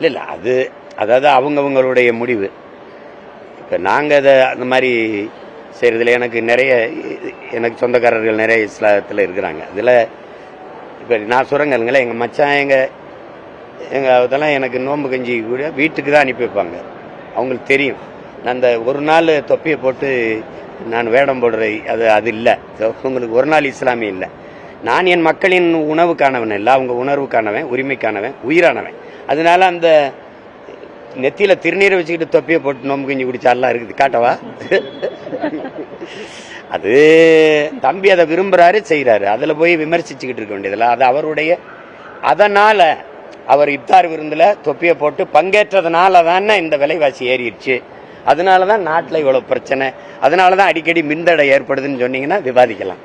இல்லை அதாவது அவங்கவுங்களுடைய முடிவு. இப்போ நாங்கள் அதை அந்த மாதிரி செய்கிறதுல எனக்கு சொந்தக்காரர்கள் நிறைய இஸ்லாத்தில் இருக்கிறாங்க. அதில் இப்போ நான் சொல்கிறேங்களுங்களேன், எங்கள் மச்சான் எங்கள் அதெல்லாம் எனக்கு நோன்பு கஞ்சி கூட வீட்டுக்கு தான் அனுப்பி வைப்பாங்க. அவங்களுக்கு தெரியும் நான் அந்த ஒரு நாள் தொப்பியை போட்டு நான் வேடம் போடுற அது இல்லை. உங்களுக்கு ஒரு நாள் இஸ்லாமிய இல்லை. நான் என் மக்களின் உணவுக்கானவன் இல்லை, அவங்க உணர்வுக்கானவன், உரிமைக்கானவன், உயிரானவன். அதனால அந்த நெத்தியில திருநீரை வச்சுக்கிட்டு தொப்பியை போட்டு நோம்பு கஞ்சி குடிச்சாலாம் இருக்குது. காட்டவா? அது தம்பி அதை விரும்புறாரு, செய்யறாரு. அதுல போய் விமர்சிச்சுக்கிட்டு இருக்க வேண்டியதில்ல. அது அவருடைய. அதனால அவர் இப்தார் விருந்துல தொப்பியை போட்டு பங்கேற்றதுனால தானே இந்த விலைவாசி ஏறிடுச்சு. அதனாலதான் நாட்டில் இவ்வளவு பிரச்சனை. அதனாலதான் அடிக்கடி மின்தடை ஏற்படுதுன்னு சொன்னீங்கன்னா விவாதிக்கலாம்.